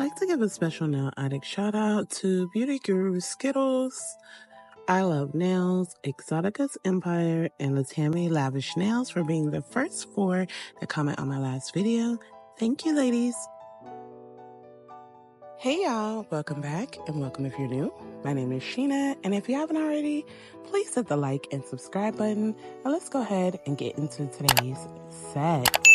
like to give a special nail addict shout out to Beauty Guru Skittles, I Love Nails, Exotica's Empire, and Latami Lavish Nails for being the first 4 to comment on my last video. Thank you, ladies. Hey y'all, welcome back and welcome if you're new. My name is Sheena, and if you haven't already, please hit the like and subscribe button, and let's go ahead and get into today's set.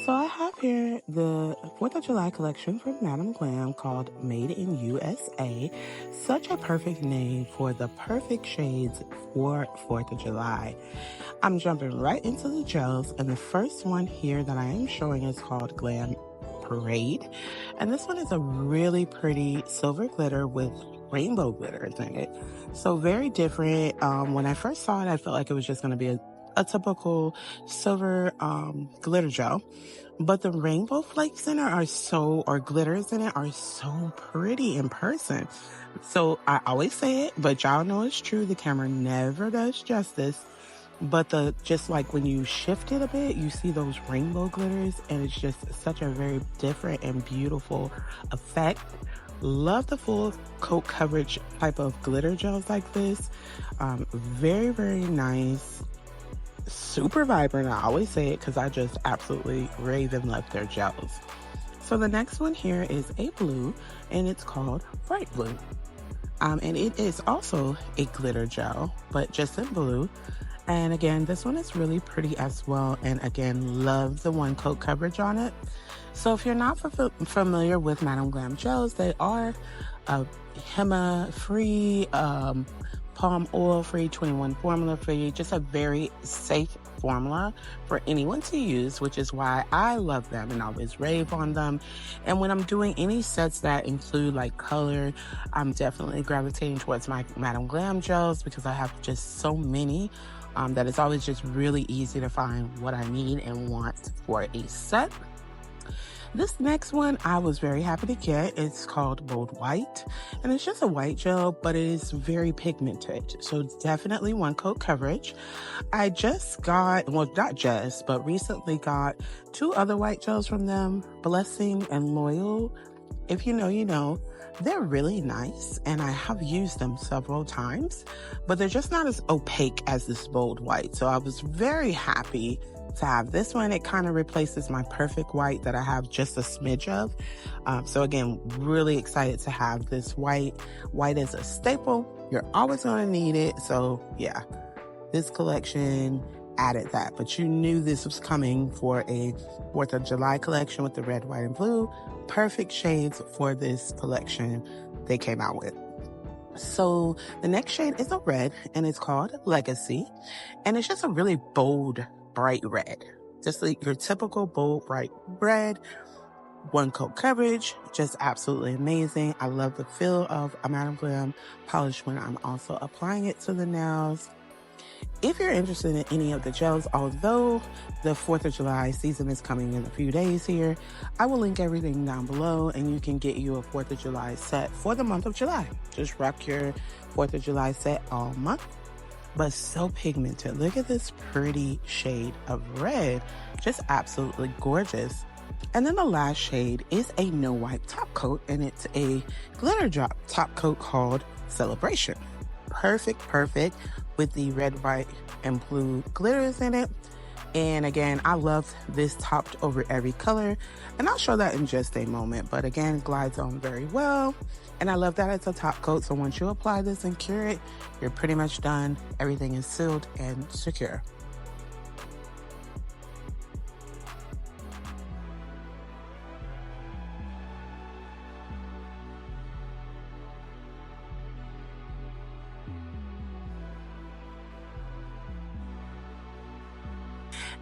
So I have here the 4th of July collection from Madam Glam called Made in USA. Such a perfect name for the perfect shades for 4th of July. I'm jumping right into the gels, and the first one here that I am showing is called Glam Parade. And this one is a really pretty silver glitter with rainbow glitters in it. So very different. When I first saw it, I felt like it was just going to be a typical silver glitter gel, but the rainbow flakes in it or glitters in it are so pretty in person. So I always say it, but y'all know it's true, the camera never does justice. But just like when you shift it a bit, you see those rainbow glitters, and it's just such a very different and beautiful effect. Love the full coat coverage type of glitter gels like this. Very, very nice. Super vibrant. I always say it because I just absolutely rave and love their gels. So the next one here is a blue, and it's called Bright Blue. And it is also a glitter gel, but just in blue. And again, this one is really pretty as well. And again, love the one coat coverage on it. So if you're not familiar with Madam Glam gels, they are henna free, palm oil free, 21 formula free, just a very safe formula for anyone to use, which is why I love them and always rave on them. And when I'm doing any sets that include like color, I'm definitely gravitating towards my Madam Glam gels because I have just so many that it's always just really easy to find what I need and want for a set. This next one I was very happy to get. It's called Bold White, and it's just a white gel, but it is very pigmented. So definitely one coat coverage. I just got, well, not just, but recently got 2 other white gels from them, Blessing and Loyal. If you know, you know. They're really nice, and I have used them several times, but they're just not as opaque as this Bold White. So I was very happy to have this one. It kind of replaces my perfect white that I have just a smidge of. So again, really excited to have this white. White is a staple. You're always going to need it. So yeah, this collection added that, but you knew this was coming for a 4th of July collection with the red, white, and blue. Perfect shades for this collection they came out with. So the next shade is a red, and it's called Legacy, and it's just a really bold, bright red. Just like your typical bold, bright red. One coat coverage, just absolutely amazing. I love the feel of a Madam Glam polish when I'm also applying it to the nails. If you're interested in any of the gels, although the 4th of July season is coming in a few days here, I will link everything down below, and you can get you a 4th of July set for the month of July. Just rock your 4th of July set all month. But so pigmented. Look at this pretty shade of red. Just absolutely gorgeous. And then the last shade is a no wipe top coat, and it's a glitter drop top coat called Celebration. Perfect with the red, white, and blue glitters in it. And again, I love this topped over every color, and I'll show that in just a moment. But again, glides on very well, and I love that it's a top coat. So once you apply this and cure it, you're pretty much done. Everything is sealed and secure.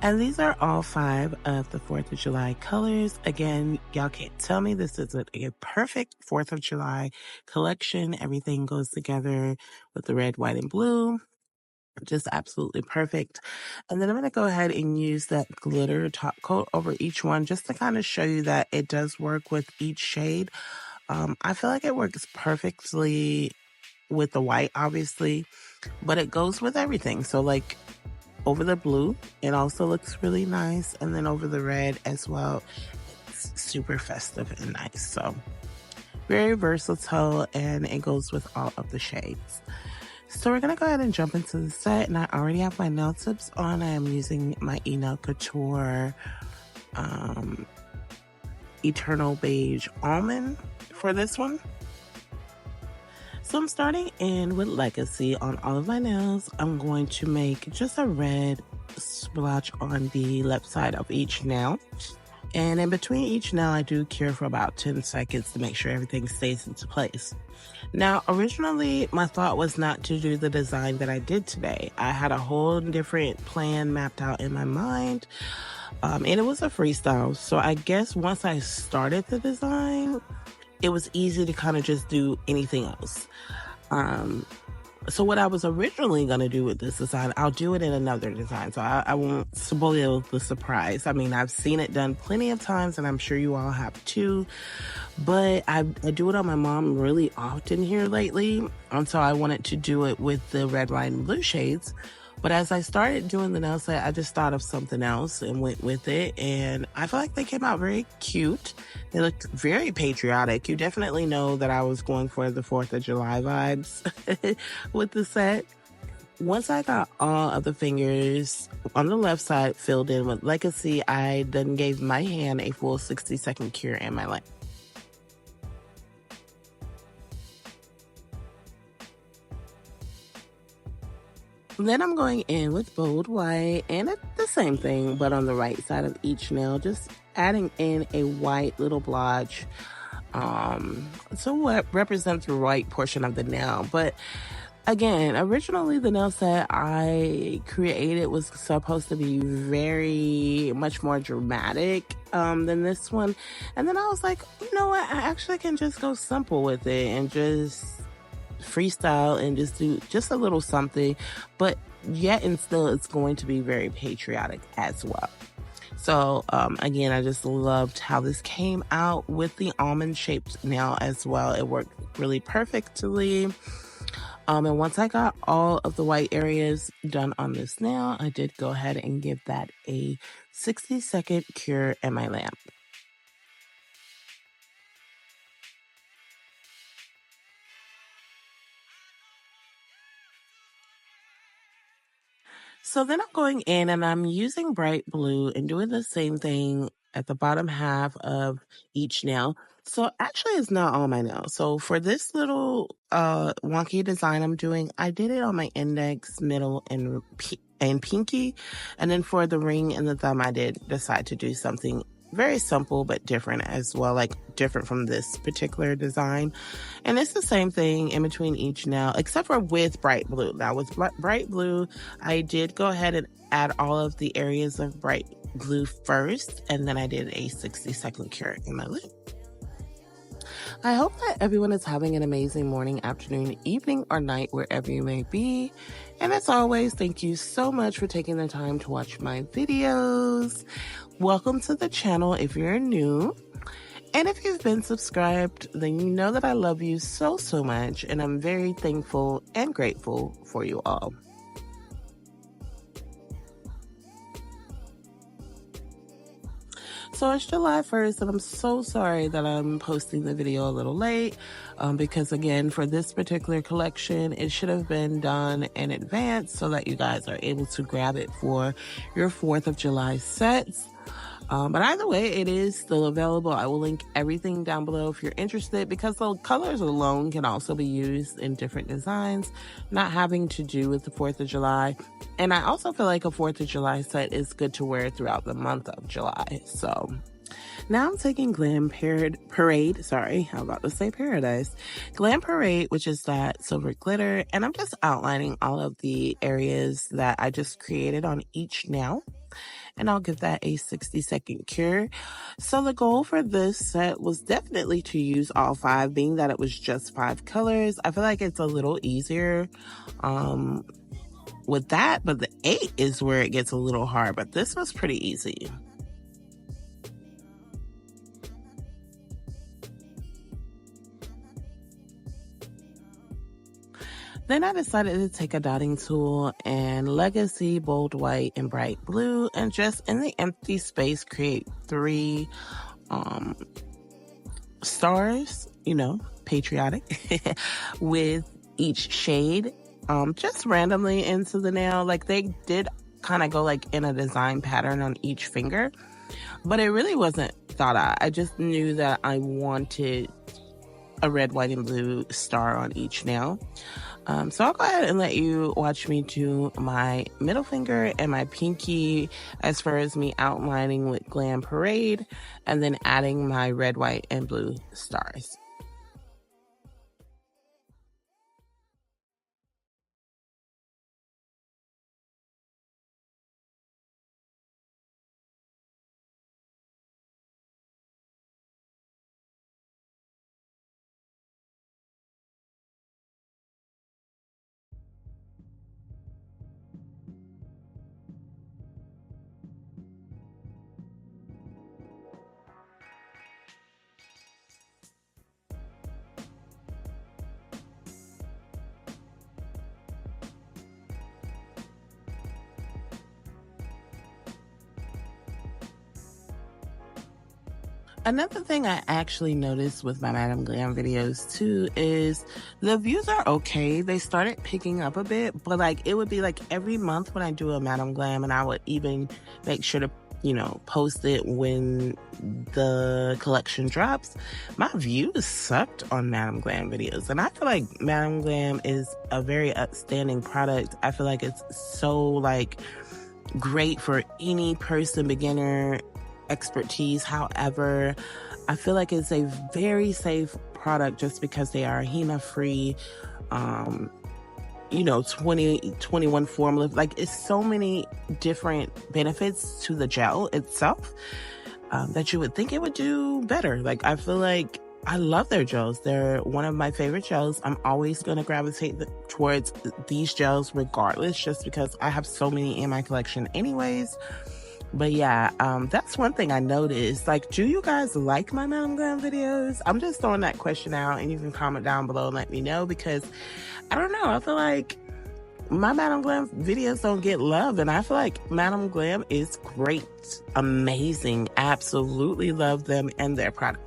And these are all 5 of the 4th of July colors. Again, y'all can't tell me this is a perfect 4th of July collection. Everything goes together with the red, white, and blue. Just absolutely perfect. And then I'm going to go ahead and use that glitter top coat over each one just to kind of show you that it does work with each shade. I feel like it works perfectly with the white, obviously, but it goes with everything. So like, over the blue, it also looks really nice, and then over the red as well, it's super festive and nice. So very versatile, and it goes with all of the shades. So we're going to go ahead and jump into the set, and I already have my nail tips on. I am using my Nail Couture Eternal Beige Almond for this one. So I'm starting in with Legacy on all of my nails. I'm going to make just a red splotch on the left side of each nail. And in between each nail, I do cure for about 10 seconds to make sure everything stays into place. Now, originally, my thought was not to do the design that I did today. I had a whole different plan mapped out in my mind, and it was a freestyle. So I guess once I started the design, it was easy to kind of just do anything else. So what I was originally going to do with this design, I'll do it in another design. So I won't spoil the surprise. I mean, I've seen it done plenty of times, and I'm sure you all have too. But I do it on my mom really often here lately. And so I wanted to do it with the red, white, and blue shades. But as I started doing the nail set, I just thought of something else and went with it. And I feel like they came out very cute. They looked very patriotic. You definitely know that I was going for the 4th of July vibes with the set. Once I got all of the fingers on the left side filled in with Legacy, I then gave my hand a full 60-second cure in my lamp. Then I'm going in with bold white, and it's the same thing, but on the right side of each nail, just adding in a white little blotch. So what represents the right portion of the nail. But again, originally the nail set I created was supposed to be very much more dramatic than this one. And then I was like, you know what? I actually can just go simple with it and just freestyle and just do just a little something, but yet and still it's going to be very patriotic as well. So again, I just loved how this came out with the almond shaped nail as well. It worked really perfectly. And once I got all of the white areas done on this nail, I did go ahead and give that a 60-second cure in my lamp. So then I'm going in and I'm using bright blue and doing the same thing at the bottom half of each nail. So actually it's not all my nails. So for this little wonky design I'm doing, I did it on my index, middle, and pinky. And then for the ring and the thumb, I did decide to do something very simple but different as well, like different from this particular design. And it's the same thing in between each nail, except for with bright blue. Now with bright blue, I did go ahead and add all of the areas of bright blue first, and then I did a 60-second cure in my lip. I hope that everyone is having an amazing morning, afternoon, evening, or night, wherever you may be. And as always, thank you so much for taking the time to watch my videos. Welcome to the channel if you're new. And if you've been subscribed, then you know that I love you so, so much. And I'm very thankful and grateful for you all. So it's July 1st, and I'm so sorry that I'm posting the video a little late because, again, for this particular collection, it should have been done in advance so that you guys are able to grab it for your 4th of July sets. But either way, it is still available. I will link everything down below if you're interested, because the colors alone can also be used in different designs, not having to do with the 4th of July. And I also feel like a 4th of July set is good to wear throughout the month of July. So now I'm taking Glam Parade, sorry, I'm about to say Paradise. Glam Parade, which is that silver glitter, and I'm just outlining all of the areas that I just created on each nail. And I'll give that a 60-second cure. So the goal for this set was definitely to use all 5, being that it was just 5 colors. I feel like it's a little easier with that, but the 8 is where it gets a little hard, but this was pretty easy. Then I decided to take a dotting tool and Legacy, bold white, and bright blue, and just in the empty space create 3 stars patriotic with each shade, just randomly into the nail. Like they did kind of go like in a design pattern on each finger, but it really wasn't thought out. I just knew that I wanted a red, white, and blue star on each nail. So I'll go ahead and let you watch me do my middle finger and my pinky as far as me outlining with Glam Parade and then adding my red, white, and blue stars. Another thing I actually noticed with my Madam Glam videos too is the views are okay. They started picking up a bit, but like it would be like every month when I do a Madam Glam, and I would even make sure to, post it when the collection drops. My views sucked on Madam Glam videos. And I feel like Madam Glam is a very outstanding product. I feel like it's so like great for any person, beginner, expertise. However, I feel like it's a very safe product just because they are HEMA free, 21 formula. Like it's so many different benefits to the gel itself that you would think it would do better. Like I feel like I love their gels. They're one of my favorite gels. I'm always going to gravitate towards these gels regardless, just because I have so many in my collection anyways. But yeah, that's one thing I noticed. Like, do you guys like my Madam Glam videos? I'm just throwing that question out, and you can comment down below and let me know, because I don't know. I feel like my Madam Glam videos don't get love, and I feel like Madam Glam is great, amazing, absolutely love them and their product.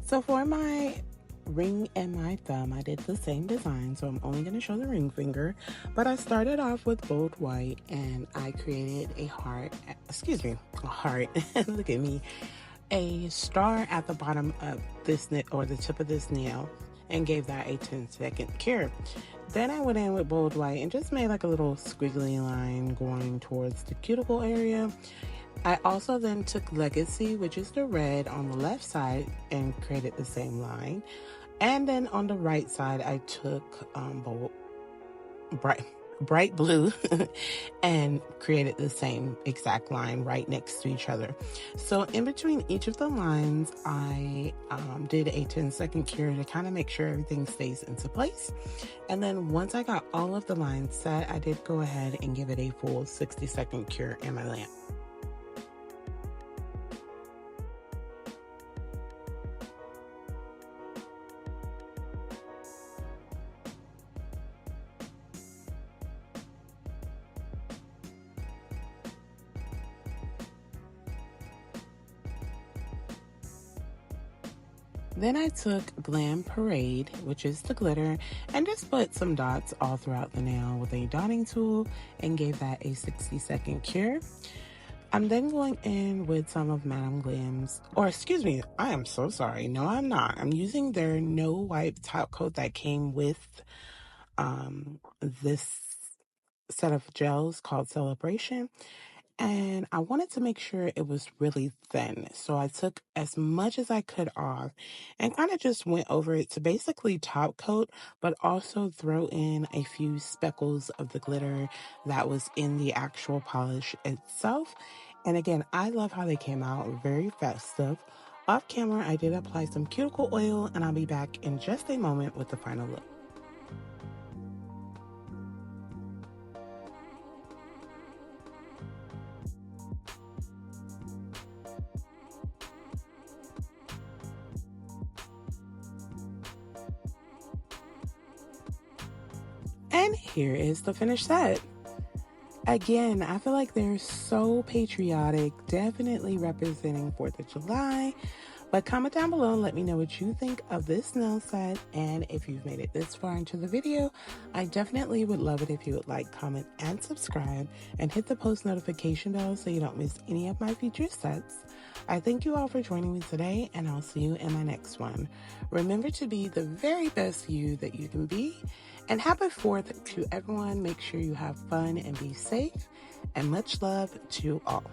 So for my ring and my thumb, I did the same design, so I'm only going to show the ring finger. But I started off with bold white, and I created a heart, look at me, a star at the bottom of this or the tip of this nail, and gave that a 10-second cure. Then I went in with bold white and just made like a little squiggly line going towards the cuticle area. I also then took Legacy, which is the red on the left side, and created the same line. And then on the right side, I took bright blue and created the same exact line right next to each other. So in between each of the lines, I did a 10-second cure to kind of make sure everything stays into place. And then once I got all of the lines set, I did go ahead and give it a full 60-second cure in my lamp. Then I took Glam Parade, which is the glitter, and just put some dots all throughout the nail with a dotting tool and gave that a 60-second cure. I'm then going in with some of Madam Glam's, or excuse me, I am so sorry. No, I'm not. I'm using their No Wipe top coat that came with this set of gels called Celebration. and I wanted to make sure it was really thin. So I took as much as I could off and kind of just went over it to basically top coat, but also throw in a few speckles of the glitter that was in the actual polish itself. And again, I love how they came out, very festive. Off camera, I did apply some cuticle oil, and I'll be back in just a moment with the final look. And here is the finished set. Again, I feel like they're so patriotic, definitely representing 4th of July. But comment down below and let me know what you think of this nail set. And if you've made it this far into the video, I definitely would love it if you would like, comment, and subscribe, and hit the post notification bell so you don't miss any of my future sets. I thank you all for joining me today, and I'll see you in my next one. Remember to be the very best you that you can be, and happy 4th to everyone. Make sure you have fun and be safe, and much love to all.